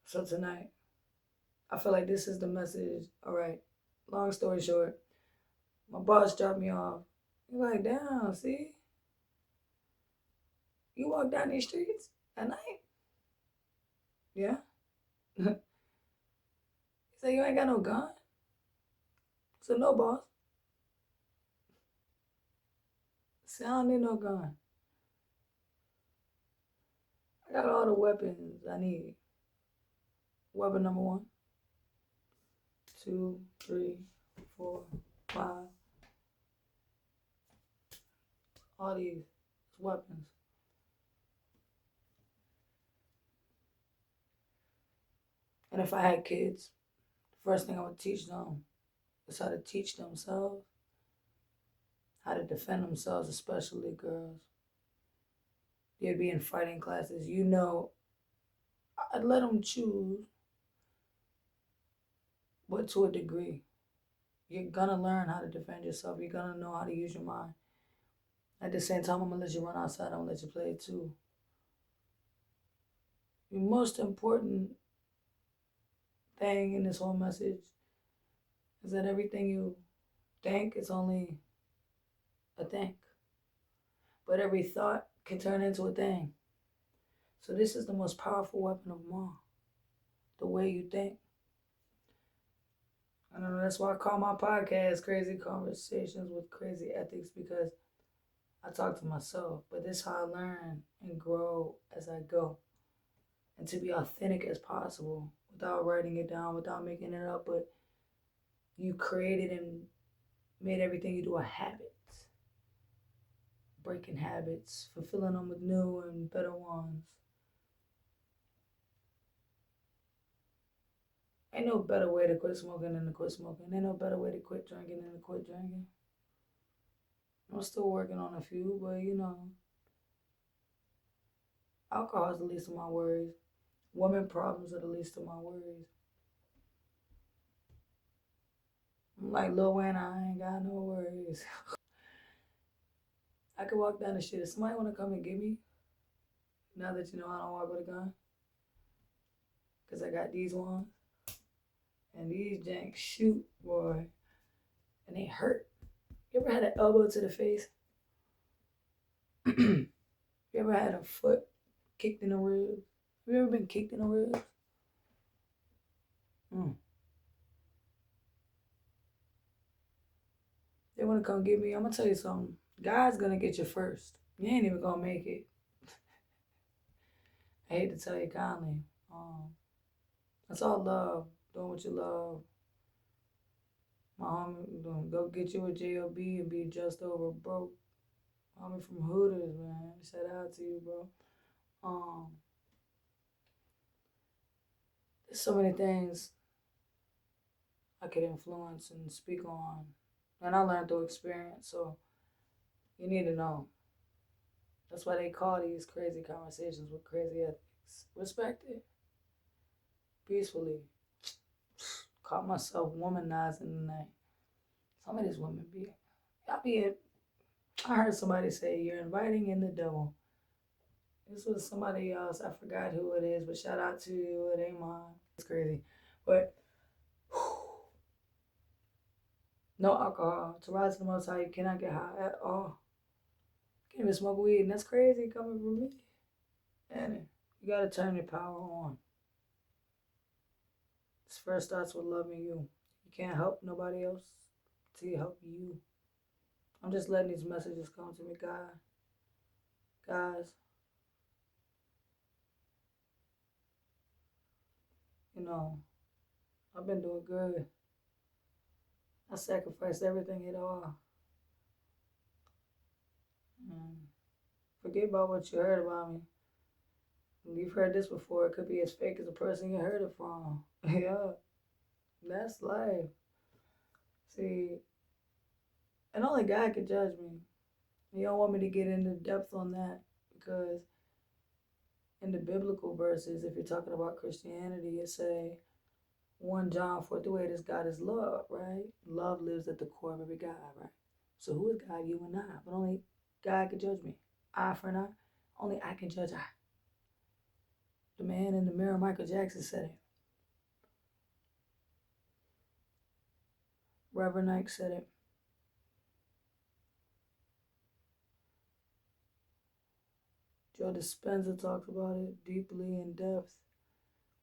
So tonight, I feel like this is the message. All right. Long story short, my boss dropped me off. He's like, damn, see, you walk down these streets at night? Yeah. He said, you ain't got no gun? I said, no, boss. I said, I don't need no gun. I got all the weapons I need. Weapon number one, two, three, four, five. All these weapons. And if I had kids, the first thing I would teach them is how to teach themselves, how to defend themselves, especially girls. They'd be in fighting classes. I'd let them choose, but to a degree. You're gonna learn how to defend yourself. You're gonna know how to use your mind. At the same time, I'm gonna let you run outside. I'm gonna let you play too. The most important thing in this whole message is that everything you think is only a think, but every thought can turn into a thing. So this is the most powerful weapon of them all, the way you think. I don't know, that's why I call my podcast Crazy Conversations with Crazy Ethics, because I talk to myself, but this is how I learn and grow as I go. And to be authentic as possible without writing it down, without making it up, but you created and made everything you do a habit. Breaking habits, fulfilling them with new and better ones. Ain't no better way to quit smoking than to quit smoking. Ain't no better way to quit drinking than to quit drinking. I'm still working on a few, but alcohol is the least of my worries. Women problems are the least of my worries. I'm like Lil Wayne, I ain't got no worries. I could walk down the street. If somebody wanna come and get me, now that you know I don't walk with a gun, cause I got these ones, and these janks shoot, boy, and they hurt. You ever had an elbow to the face? You ever had a foot kicked in the ribs? Have you ever been kicked in the ribs? Mm. They wanna come get me. I'm gonna tell you something. God's gonna get you first. You ain't even gonna make it. I hate to tell you kindly. That's all love. Doing what you love. My homie gonna go get you a job and be just over broke. Homie from Hooters, man. Shout out to you, bro. Um, there's so many things I could influence and speak on. And I learned through experience, so you need to know. That's why they call these crazy conversations with crazy ethics. Respect it. Peacefully. Caught myself womanizing tonight. Some of these women y'all be, I heard somebody say, you're inviting in the devil. This was somebody else. I forgot who it is, but shout out to you. It ain't mine. It's crazy. But no alcohol. To rise to the most high, you cannot get high at all. Can't even smoke weed, and that's crazy coming from me. And you gotta turn your power on. This first starts with loving you. You can't help nobody else till you help you. I'm just letting these messages come to me, guys. You know, I've been doing good. I sacrificed everything at all. Mm. Forget about what you heard about me. You've heard this before. It could be as fake as the person you heard it from. Yeah, that's life. See, and only God could judge me. You don't want me to get into depth on that because in the biblical verses, if you're talking about Christianity, it say 1 John 4 through 8 is God is love, right? Love lives at the core of every God, right? So who is God? You and I. But only God can judge me. Eye for an eye. Only I can judge I. The man in the mirror, Michael Jackson, said it. Reverend Ike said it. Joe Dispenza talks about it deeply in depth.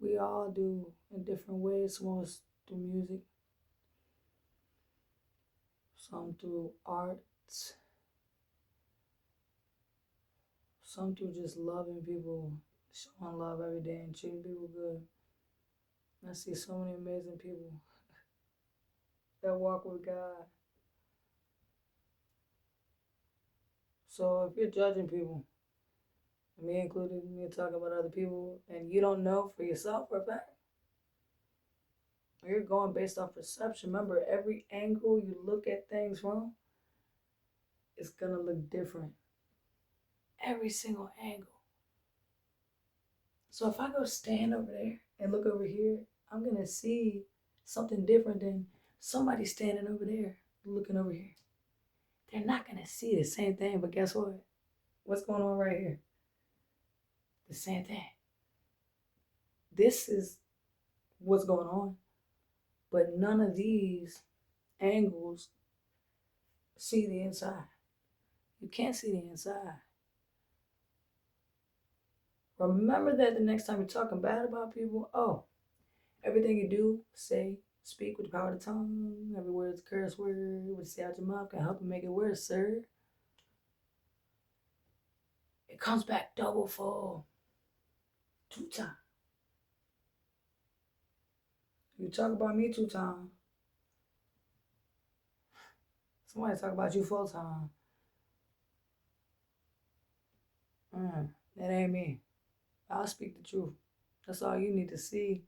We all do in different ways. Some of us through music, some through arts, some through just loving people, showing love every day and treating people good. I see so many amazing people that walk with God. So if you're judging people, me included, me talking about other people, and you don't know for yourself for a fact, or you're going based off perception. Remember, every angle you look at things from is gonna look different. Every single angle. So if I go stand over there and look over here, I'm gonna see something different than somebody standing over there looking over here. They're not gonna see the same thing, but guess what? What's going on right here? The same thing. This is what's going on. But none of these angles see the inside. You can't see the inside. Remember that the next time you're talking bad about people, oh, everything you do, say, speak with the power of the tongue. Every word is a curse word. What you say out your mouth can help you make it worse, sir. It comes back double fold. 2 times. You talk about me 2 times. Somebody talk about you 4 times. That ain't me. I'll speak the truth. That's all you need to see.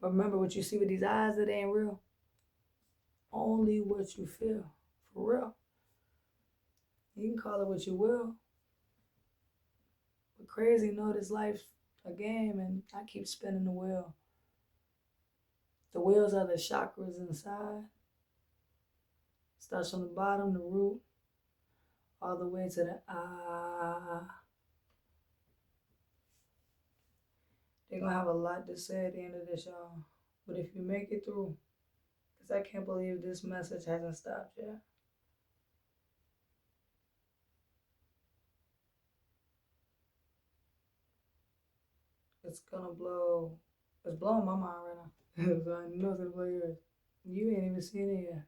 But remember, what you see with these eyes, that ain't real. Only what you feel. For real. You can call it what you will. But crazy know this life's a game and I keep spinning the wheel. The wheels are the chakras inside. Starts from the bottom, the root, all the way to the They're gonna have a lot to say at the end of this, y'all. But if you make it through, because I can't believe this message hasn't stopped yet. It's gonna blow. It's blowing my mind right now. So I know it's gonna blow yours. You ain't even seen it yet.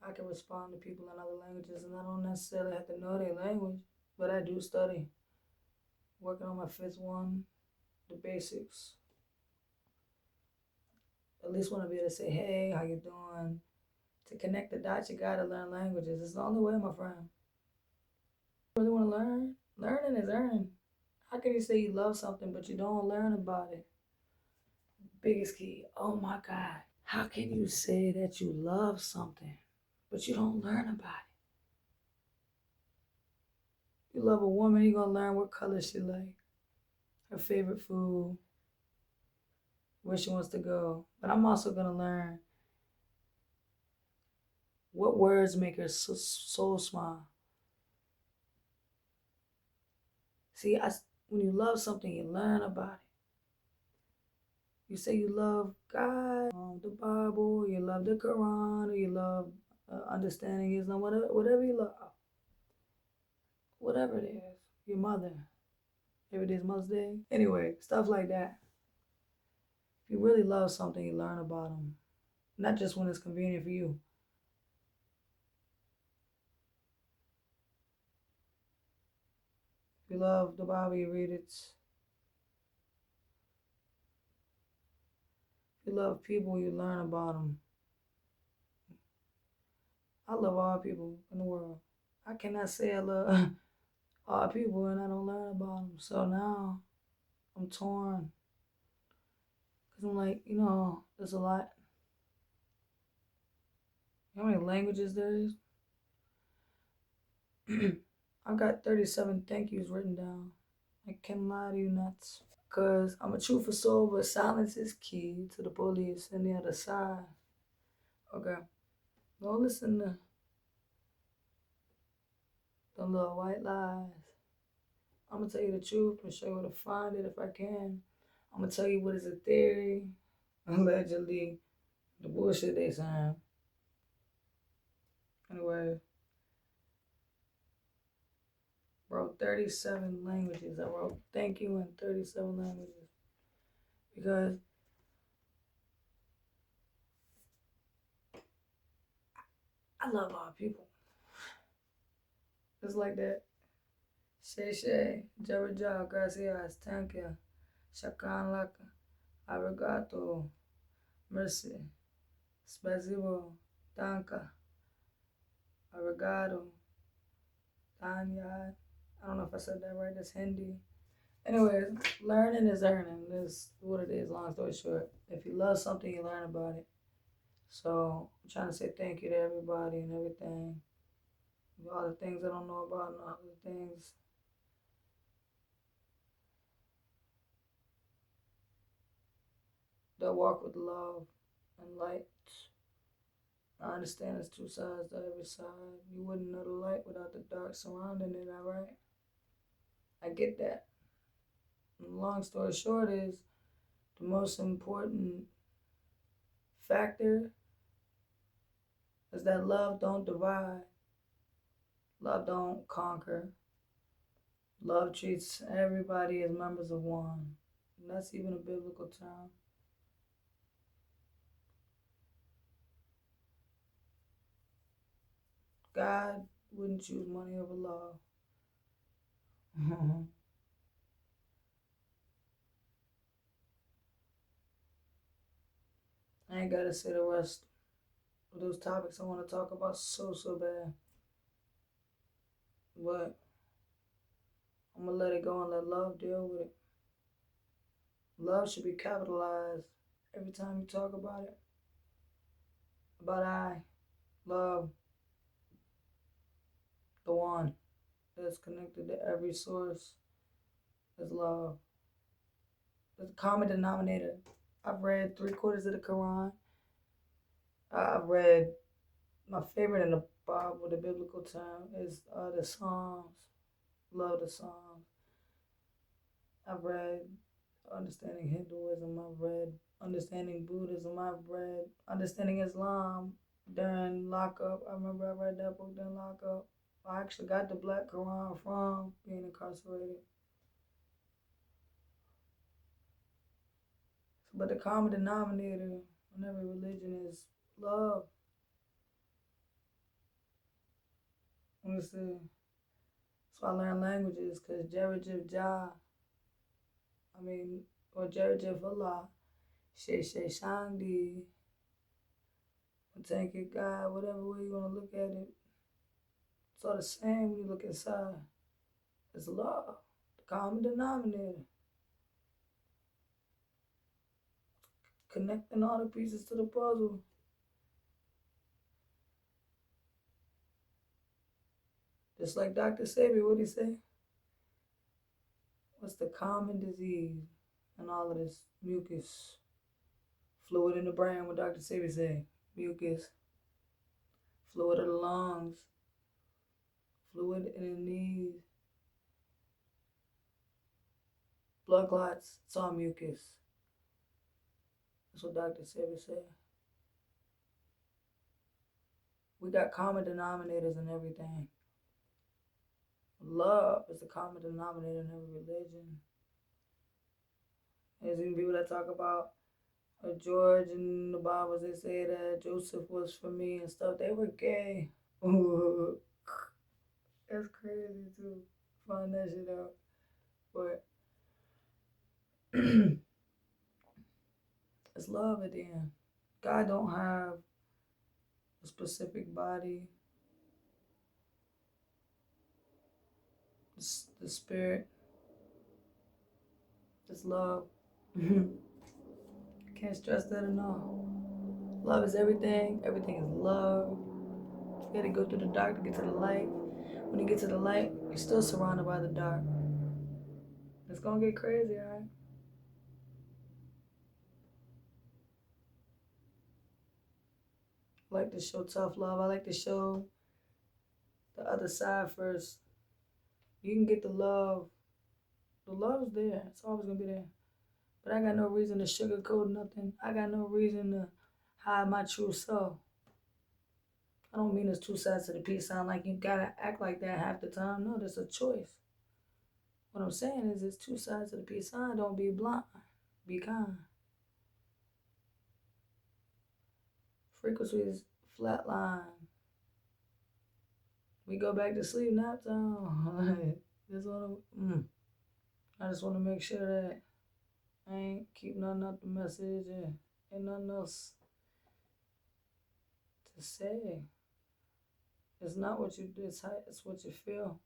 I can respond to people in other languages, and I don't necessarily have to know their language, but I do study. Working on my 5th one, the basics. At least want to be able to say, hey, how you doing? To connect the dots, you gotta learn languages. It's the only way, my friend. You really want to learn? Learning is earning. How can you say you love something, but you don't learn about it? Biggest key. Oh my God. How can you say that you love something, but you don't learn about it? You love a woman, you're gonna learn what color she like, her favorite food, where she wants to go. But I'm also gonna learn what words make her so smile. See, when you love something, you learn about it. You say you love God, the Bible, you love the Quran, or you love understanding Islam, whatever you love. Whatever it is. Your mother. Every day's Mother's Day. Anyway, stuff like that. If you really love something, you learn about them. Not just when it's convenient for you. If you love the Bible, you read it. If you love people, you learn about them. I love all people in the world. I cannot say I love all people and I don't learn about them. So now I'm torn. Because I'm like, there's a lot. You know how many languages there is? I've got 37 thank yous written down. I can't lie to you nuts. Because I'm a truthful soul, but silence is key to the police and the other side. Okay. Don't listen to them little white lies. I'm gonna tell you the truth and show you where to find it if I can. I'm gonna tell you what is a theory, allegedly, the bullshit they saying. Anyway, wrote 37 languages. I wrote thank you in 37 languages because I love all people. It's like that. Shay, Jawaja, gracias, thank you, shakran laka, arigato, mercy, spasibo, danka, arigato, tanya. I don't know if I said that right. That's Hindi. Anyways, learning is earning. That's what it is, long story short. If you love something, you learn about it. So I'm trying to say thank you to everybody and everything. All the things I don't know about and all the things that walk with love and light. I understand there's two sides to every side. You wouldn't know the light without the dark surrounding it, all right? I get that. And long story short is the most important factor is that love don't divide. Love don't conquer. Love treats everybody as members of one. And that's even a biblical term. God wouldn't choose money over love. I ain't gotta say the rest of those topics I want to talk about so bad. But I'm gonna let it go and let love deal with it. Love should be capitalized every time you talk about it. About I love the one that's connected to every source is love. The common denominator. I've read 3/4 of the Quran. I've read my favorite in the Bible, the biblical term, is the Psalms. Love the Psalms. I've read Understanding Hinduism. I've read Understanding Buddhism. I've read Understanding Islam during lockup. I remember I read that book during lockup. I actually got the Black Quran from being incarcerated. But the common denominator in every religion is love. Understand? So I learned languages because Jerajib Jah, or Jerajib Allah, She Shangdi, thank you God, whatever way you want to look at it. It's all the same when you look inside. It's love, the common denominator. Connecting all the pieces to the puzzle. Just like Dr. Sebi, what he say? What's the common disease and all of this mucus? Fluid in the brain, what Dr. Sebi say? Mucus. Fluid of the lungs. Fluid in the knees. Blood clots, it's all mucus. That's what Dr. Sebi said. We got common denominators in everything. Love is the common denominator in every religion. There's even people that talk about George in the Bible, they say that Joseph was for me and stuff. They were gay. That's crazy too. Find that shit out. But it's love at the end. God don't have a specific body. The spirit. It's love. Can't stress that enough. Love is everything. Everything is love. You gotta go through the dark to get to the light. When you get to the light, you're still surrounded by the dark. It's gonna get crazy, alright? I like to show tough love. I like to show the other side first. You can get the love love's there. It's always gonna be there. But I got no reason to sugarcoat nothing. I got no reason to hide my true self. I don't mean it's two sides to the piece. Sound like you gotta act like that half the time. No, that's a choice. What I'm saying is it's two sides to the piece. Don't be blind. Be kind. Frequencies flatline. We go back to sleep nap time. I just want to make sure that I ain't keep nothing up the message and ain't nothing else to say. It's not what you do, it's what you feel.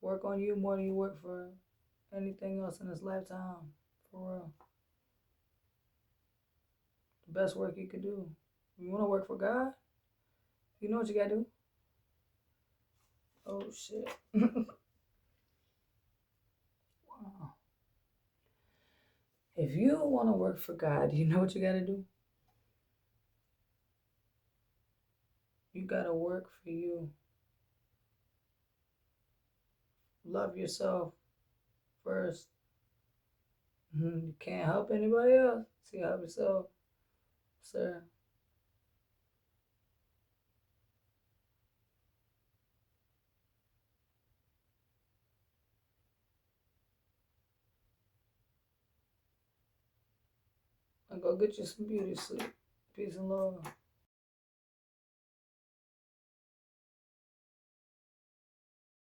Work on you more than you work for anything else in this lifetime. For real. The best work you could do. You want to work for God? You know what you got to do? Oh, shit. Wow. If you want to work for God, you know what you got to do? You got to work for you. Love yourself first. You can't help anybody else. So you help yourself, sir. And go get you some beauty sleep. Peace and love.